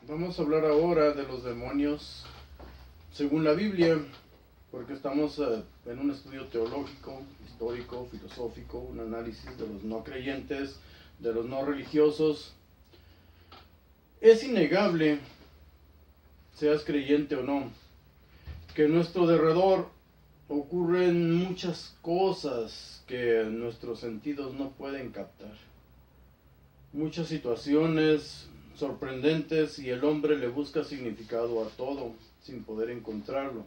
Vamos a hablar ahora de los demonios según la Biblia, porque estamos en un estudio teológico, histórico, filosófico, un análisis de los no creyentes, de los no religiosos. Es innegable, seas creyente o no, que en nuestro derredor ocurren muchas cosas que nuestros sentidos no pueden captar. Muchas situaciones sorprendentes y el hombre le busca significado a todo sin poder encontrarlo.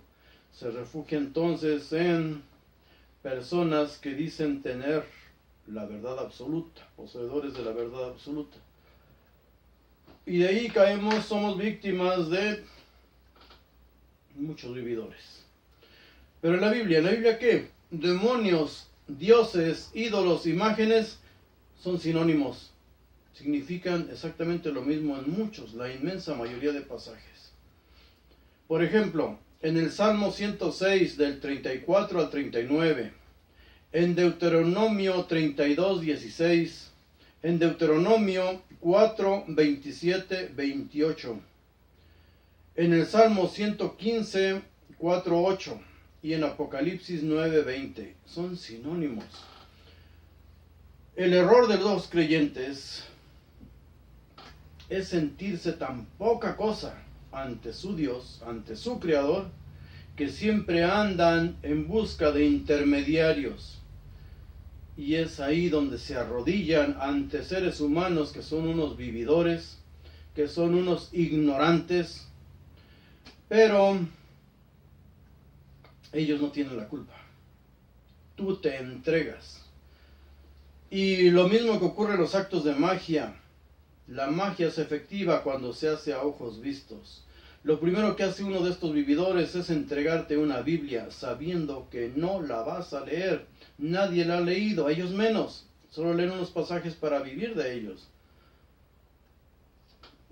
Se refugia entonces en personas que dicen tener la verdad absoluta, poseedores de la verdad absoluta. Y de ahí caemos, somos víctimas de muchos vividores. Pero en la Biblia ¿qué? Demonios, dioses, ídolos, imágenes son sinónimos. Significan exactamente lo mismo en muchos, la inmensa mayoría de pasajes. Por ejemplo, en el Salmo 106 del 34 al 39, en Deuteronomio 32, 16, en Deuteronomio 4, 27, 28, en el Salmo 115, 4, 8 y en Apocalipsis 9, 20. Son sinónimos. El error de los creyentes es sentirse tan poca cosa ante su Dios, ante su Creador, que siempre andan en busca de intermediarios. Y es ahí donde se arrodillan ante seres humanos que son unos vividores, que son unos ignorantes, pero ellos no tienen la culpa. Tú te entregas. Y lo mismo que ocurre en los actos de magia. La magia es efectiva cuando se hace a ojos vistos. Lo primero que hace uno de estos vividores es entregarte una Biblia sabiendo que no la vas a leer. Nadie la ha leído, ellos menos. Solo leen unos pasajes para vivir de ellos.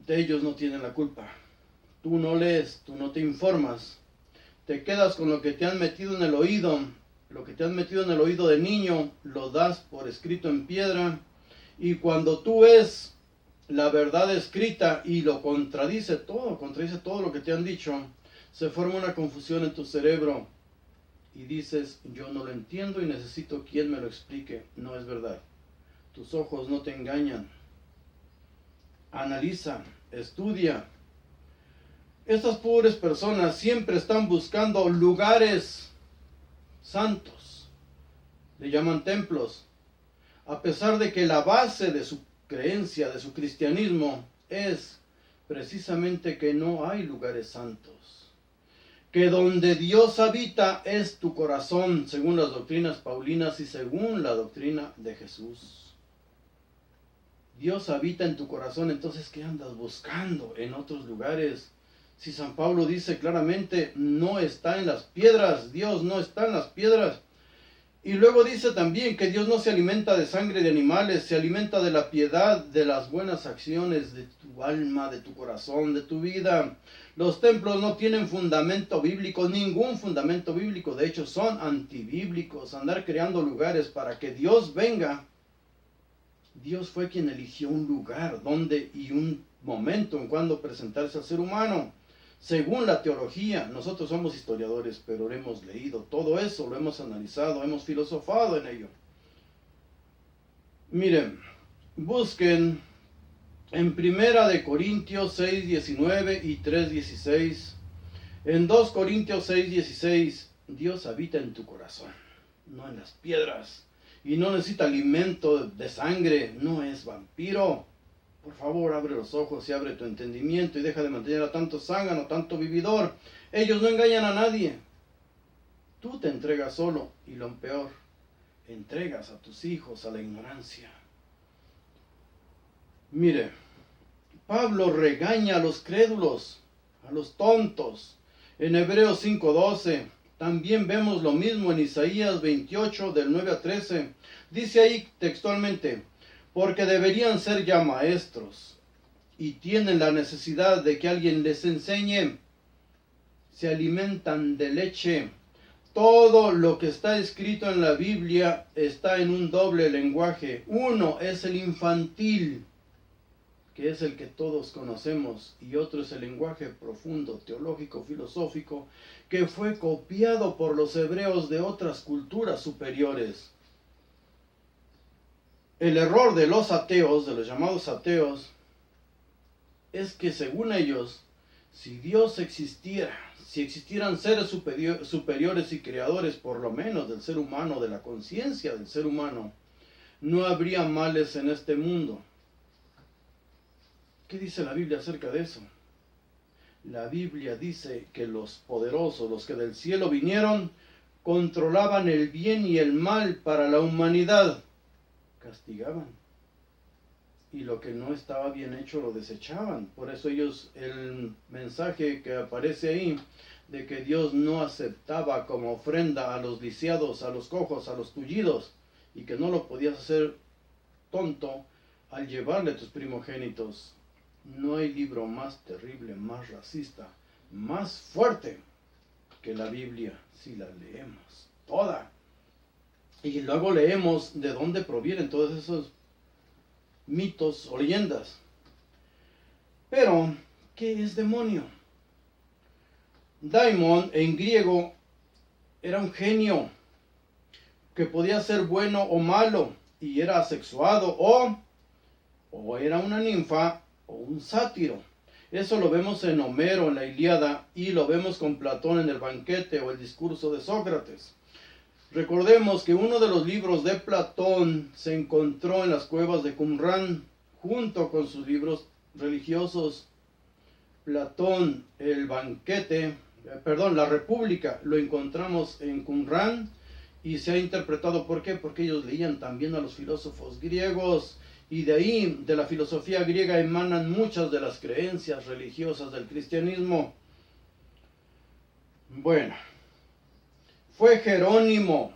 De ellos no tienen la culpa. Tú no lees, tú no te informas. Te quedas con lo que te han metido en el oído. Lo que te han metido en el oído de niño, lo das por escrito en piedra. Y cuando tú ves la verdad escrita y lo contradice todo lo que te han dicho, se forma una confusión en tu cerebro y dices, yo no lo entiendo y necesito quien me lo explique. No es verdad. Tus ojos no te engañan. Analiza, estudia. Estas pobres personas siempre están buscando lugares santos. Le llaman templos. A pesar de que la base de su creencia, de su cristianismo, es precisamente que no hay lugares santos. Que donde Dios habita es tu corazón, según las doctrinas paulinas y según la doctrina de Jesús. Dios habita en tu corazón, entonces ¿qué andas buscando en otros lugares? Si San Pablo dice claramente, no está en las piedras, Dios no está en las piedras. Y luego dice también que Dios no se alimenta de sangre de animales, se alimenta de la piedad, de las buenas acciones de tu alma, de tu corazón, de tu vida. Los templos no tienen fundamento bíblico, ningún fundamento bíblico. De hecho, son antibíblicos. Andar creando lugares para que Dios venga. Dios fue quien eligió un lugar donde y un momento en cuando presentarse al ser humano. Según la teología, nosotros somos historiadores, pero lo hemos leído todo eso, lo hemos analizado, hemos filosofado en ello. Miren, busquen en 1 Corintios 6, 19 y 3, 16. En 2 Corintios 6, 16, Dios habita en tu corazón, no en las piedras. Y no necesita alimento de sangre, no es vampiro. Por favor, abre los ojos y abre tu entendimiento y deja de mantener a tanto zángano, tanto vividor. Ellos no engañan a nadie. Tú te entregas solo y lo peor, entregas a tus hijos a la ignorancia. Mire, Pablo regaña a los crédulos, a los tontos. En Hebreos 5:12, también vemos lo mismo en Isaías 28, del 9 a 13. Dice ahí textualmente, porque deberían ser ya maestros y tienen la necesidad de que alguien les enseñe. Se alimentan de leche. Todo lo que está escrito en la Biblia está en un doble lenguaje. Uno es el infantil, que es el que todos conocemos, y otro es el lenguaje profundo, teológico, filosófico, que fue copiado por los hebreos de otras culturas superiores. El error de los ateos, de los llamados ateos, es que según ellos, si Dios existiera, si existieran seres superiores y creadores, por lo menos del ser humano, de la conciencia del ser humano, no habría males en este mundo. ¿Qué dice la Biblia acerca de eso? La Biblia dice que los poderosos, los que del cielo vinieron, controlaban el bien y el mal para la humanidad. Castigaban. Y lo que no estaba bien hecho lo desechaban. Por eso ellos, el mensaje que aparece ahí, de que Dios no aceptaba como ofrenda a los lisiados, a los cojos, a los tullidos, y que no lo podías hacer tonto al llevarle tus primogénitos. No hay libro más terrible, más racista, más fuerte que la Biblia, si la leemos toda. Y luego leemos de dónde provienen todos esos mitos o leyendas. Pero, ¿qué es demonio? Daimon en griego era un genio que podía ser bueno o malo, y era asexuado o era una ninfa o un sátiro. Eso lo vemos en Homero, en la Ilíada, y lo vemos con Platón en el banquete o el discurso de Sócrates. Recordemos que uno de los libros de Platón se encontró en las cuevas de Qumran junto con sus libros religiosos. Platón, el banquete, la República, lo encontramos en Qumran y se ha interpretado, ¿por qué? Porque ellos leían también a los filósofos griegos, y de ahí, de la filosofía griega, emanan muchas de las creencias religiosas del cristianismo. Bueno, fue Jerónimo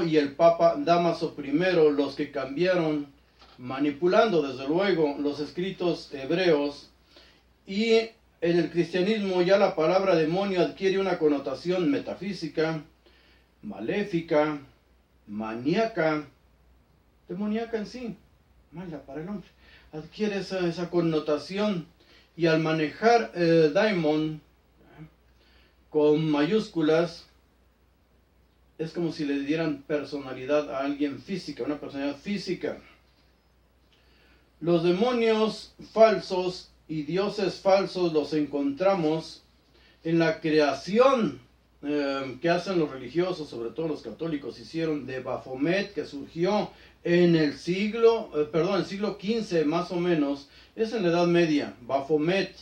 y el Papa Dámaso I los que cambiaron, manipulando desde luego los escritos hebreos, y en el cristianismo ya la palabra demonio adquiere una connotación metafísica, maléfica, maníaca, demoníaca en sí, mala para el hombre, adquiere esa connotación, y al manejar daimon con mayúsculas, es como si le dieran personalidad a alguien física, una personalidad física. Los demonios falsos y dioses falsos los encontramos en la creación que hacen los religiosos, sobre todo los católicos, hicieron de Baphomet, que surgió en el siglo XV más o menos, es en la Edad Media. Baphomet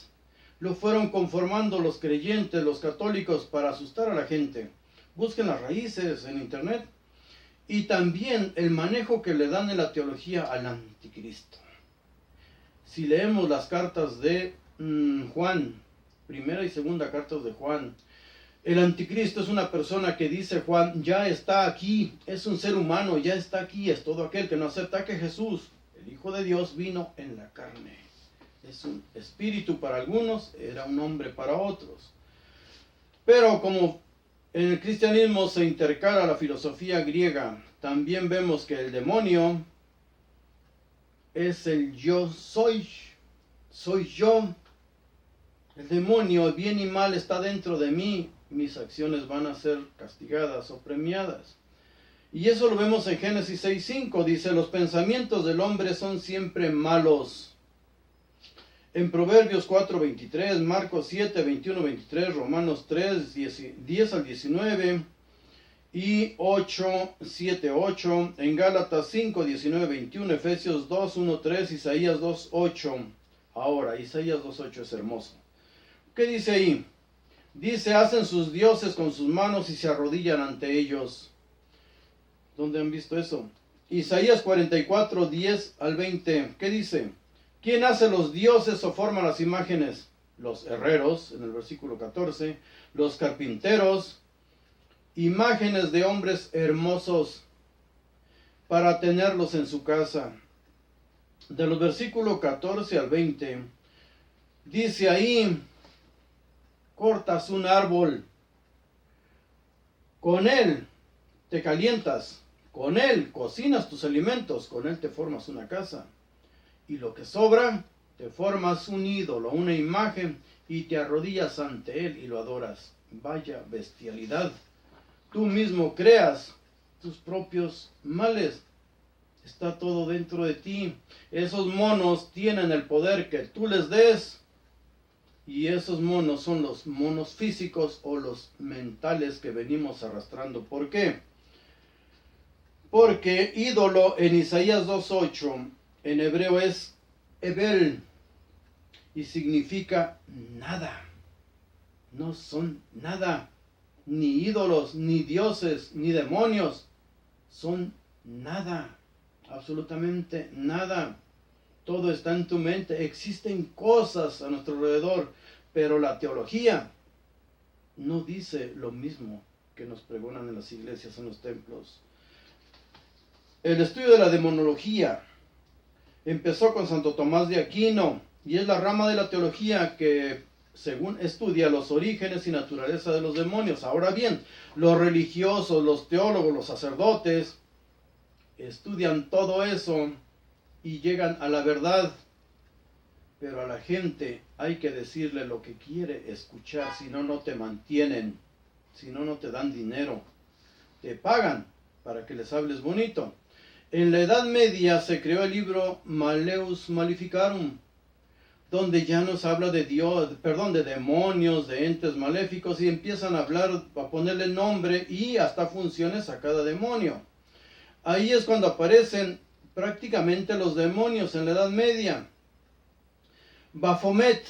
lo fueron conformando los creyentes, los católicos, para asustar a la gente. Busquen las raíces en internet. Y también el manejo que le dan en la teología al anticristo. Si leemos las cartas de Juan, primera y segunda cartas de Juan, el anticristo es una persona que, dice Juan, ya está aquí, es un ser humano, ya está aquí, es todo aquel que no acepta que Jesús, el Hijo de Dios, vino en la carne. Es un espíritu para algunos, era un hombre para otros. Pero como en el cristianismo se intercala la filosofía griega, también vemos que el demonio es el yo soy yo. El demonio, el bien y mal, está dentro de mí. Mis acciones van a ser castigadas o premiadas. Y eso lo vemos en Génesis 6:5. Dice, los pensamientos del hombre son siempre malos. En Proverbios 4:23, Marcos 7:21-23, Romanos 3:10 al 19 y 8:7-8, en Gálatas 5:19-21, Efesios 2:1-3, Isaías 2:8. Ahora, Isaías 2:8 es hermoso. ¿Qué dice ahí? Dice, hacen sus dioses con sus manos y se arrodillan ante ellos. ¿Dónde han visto eso? Isaías 44:10 al 20. ¿Qué dice? ¿Quién hace los dioses o forma las imágenes? Los herreros, en el versículo 14. Los carpinteros, imágenes de hombres hermosos para tenerlos en su casa. De los versículos 14 al 20, dice ahí, cortas un árbol, con él te calientas, con él cocinas tus alimentos, con él te formas una casa. Y lo que sobra, te formas un ídolo, una imagen, y te arrodillas ante él y lo adoras. Vaya bestialidad. Tú mismo creas tus propios males. Está todo dentro de ti. Esos monos tienen el poder que tú les des. Y esos monos son los monos físicos o los mentales que venimos arrastrando. ¿Por qué? Porque ídolo en Isaías 2:8 en hebreo es Ebel y significa nada. No son nada. Ni ídolos, ni dioses, ni demonios. Son nada. Absolutamente nada. Todo está en tu mente. Existen cosas a nuestro alrededor, pero la teología no dice lo mismo que nos pregonan en las iglesias, en los templos. El estudio de la demonología empezó con Santo Tomás de Aquino y es la rama de la teología que, según estudia los orígenes y naturaleza de los demonios. Ahora bien, los religiosos, los teólogos, los sacerdotes estudian todo eso y llegan a la verdad, pero a la gente hay que decirle lo que quiere escuchar, si no, no te mantienen, si no, no te dan dinero, te pagan para que les hables bonito. En la Edad Media se creó el libro Malleus Maleficarum, donde ya nos habla de de demonios, de entes maléficos, y empiezan a hablar, a ponerle nombre y hasta funciones a cada demonio. Ahí es cuando aparecen prácticamente los demonios en la Edad Media. Baphomet,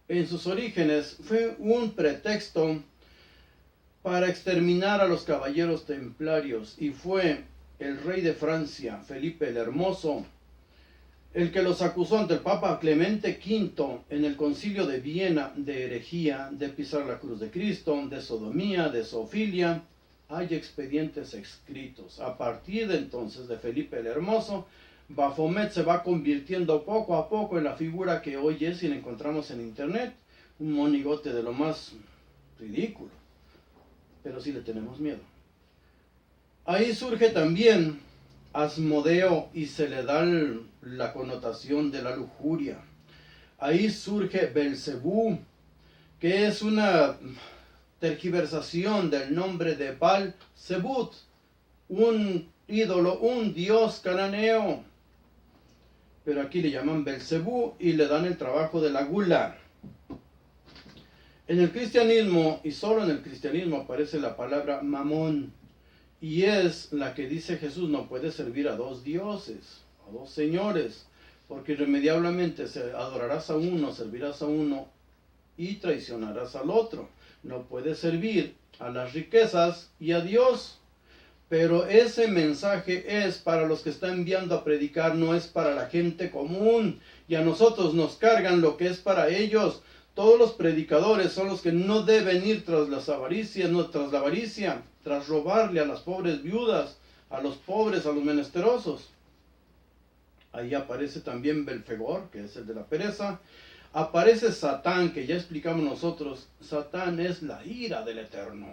en sus orígenes, fue un pretexto para exterminar a los caballeros templarios, y fue el rey de Francia, Felipe el Hermoso, el que los acusó ante el Papa Clemente V en el Concilio de Viena de herejía, de pisar la cruz de Cristo, de sodomía, de zoofilia. Hay expedientes escritos. A partir de entonces, de Felipe el Hermoso, Baphomet se va convirtiendo poco a poco en la figura que hoy es, y la encontramos en internet, un monigote de lo más ridículo, pero sí le tenemos miedo. Ahí surge también Asmodeo y se le da la connotación de la lujuria. Ahí surge Belcebú, que es una tergiversación del nombre de Baal-Zebut, un ídolo, un dios cananeo. Pero aquí le llaman Belcebú y le dan el trabajo de la gula. En el cristianismo, y solo en el cristianismo, aparece la palabra mamón, y es la que dice Jesús: no puedes servir a dos dioses, a dos señores, porque irremediablemente adorarás a uno, servirás a uno y traicionarás al otro. No puedes servir a las riquezas y a Dios. Pero ese mensaje es para los que está enviando a predicar, no es para la gente común. Y a nosotros nos cargan lo que es para ellos. Todos los predicadores son los que no deben ir tras las avaricias, no tras la avaricia, tras robarle a las pobres viudas, a los pobres, a los menesterosos. Ahí aparece también Belfegor, que es el de la pereza. Aparece Satán, que ya explicamos nosotros. Satán es la ira del Eterno.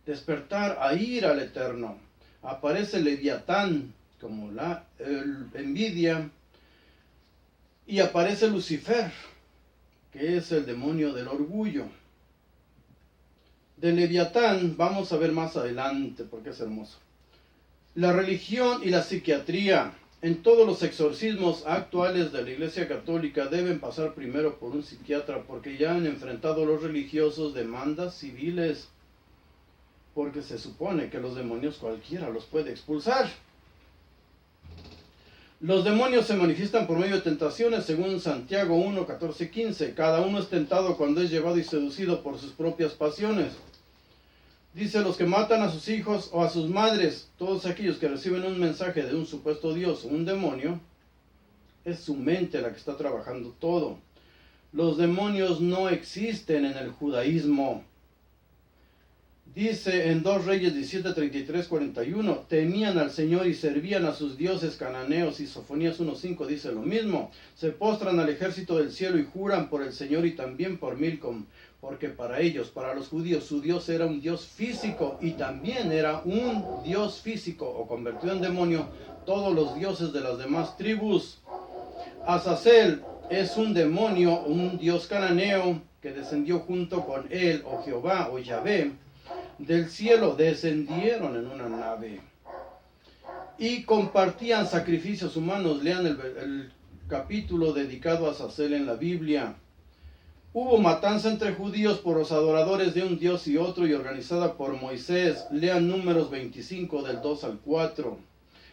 Despertar a ira al Eterno. Aparece Leviatán, como la envidia. Y aparece Lucifer, que es el demonio del orgullo. De Leviatán vamos a ver más adelante, porque es hermoso. La religión y la psiquiatría. En todos los exorcismos actuales de la Iglesia Católica deben pasar primero por un psiquiatra, porque ya han enfrentado los religiosos demandas civiles, porque se supone que los demonios cualquiera los puede expulsar. Los demonios se manifiestan por medio de tentaciones, según Santiago 1, 14, 15. Cada uno es tentado cuando es llevado y seducido por sus propias pasiones. Dice: los que matan a sus hijos o a sus madres, todos aquellos que reciben un mensaje de un supuesto Dios o un demonio, es su mente la que está trabajando todo. Los demonios no existen en el judaísmo. Dice en 2 Reyes 17, 33, 41, temían al Señor y servían a sus dioses cananeos, y Sofonías 1:5 dice lo mismo. Se postran al ejército del cielo y juran por el Señor y también por Milcom, porque para ellos, para los judíos, su Dios era un Dios físico y también era un Dios físico o convertido en demonio todos los dioses de las demás tribus. Azazel es un demonio, un dios cananeo que descendió junto con él, o Jehová, o Yahvé, del cielo, descendieron en una nave y compartían sacrificios humanos. Lean el capítulo dedicado a Azazel en la Biblia. Hubo matanza entre judíos por los adoradores de un dios y otro y organizada por Moisés. Lean Números 25 del 2 al 4.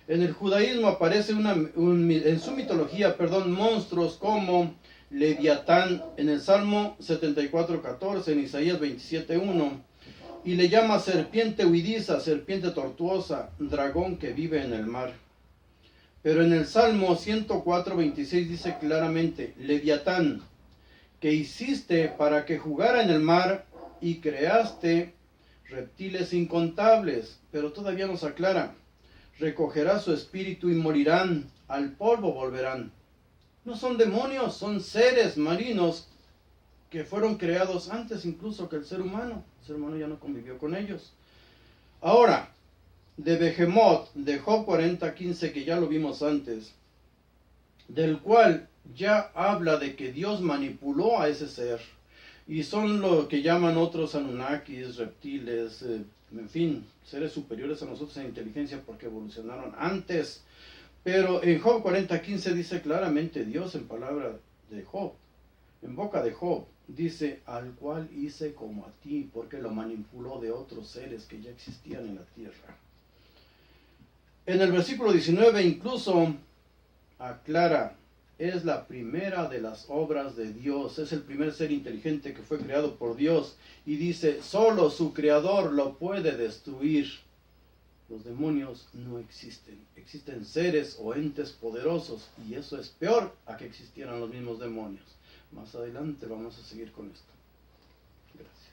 En el judaísmo aparece en su mitología, monstruos como Leviatán en el Salmo 74:14, en Isaías 27:1. Y le llama serpiente huidiza, serpiente tortuosa, dragón que vive en el mar. Pero en el Salmo 104:26 dice claramente, Leviatán, que hiciste para que jugara en el mar y creaste reptiles incontables. Pero todavía nos aclara, recogerá su espíritu y morirán, al polvo volverán. No son demonios, son seres marinos que fueron creados antes incluso que el ser humano. El ser humano ya no convivió con ellos. Ahora, de Behemoth, de Job 40:15, que ya lo vimos antes, del cual ya habla de que Dios manipuló a ese ser, y son lo que llaman otros Anunnakis, reptiles, en fin, seres superiores a nosotros en inteligencia porque evolucionaron antes. Pero en Job 40:15 dice claramente Dios en palabra de Job, en boca de Job, dice, al cual hice como a ti, porque lo manipuló de otros seres que ya existían en la tierra. En el versículo 19 incluso aclara, es la primera de las obras de Dios, es el primer ser inteligente que fue creado por Dios, y dice, solo su creador lo puede destruir. Los demonios no existen, existen seres o entes poderosos, y eso es peor a que existieran los mismos demonios. Más adelante vamos a seguir con esto. Gracias.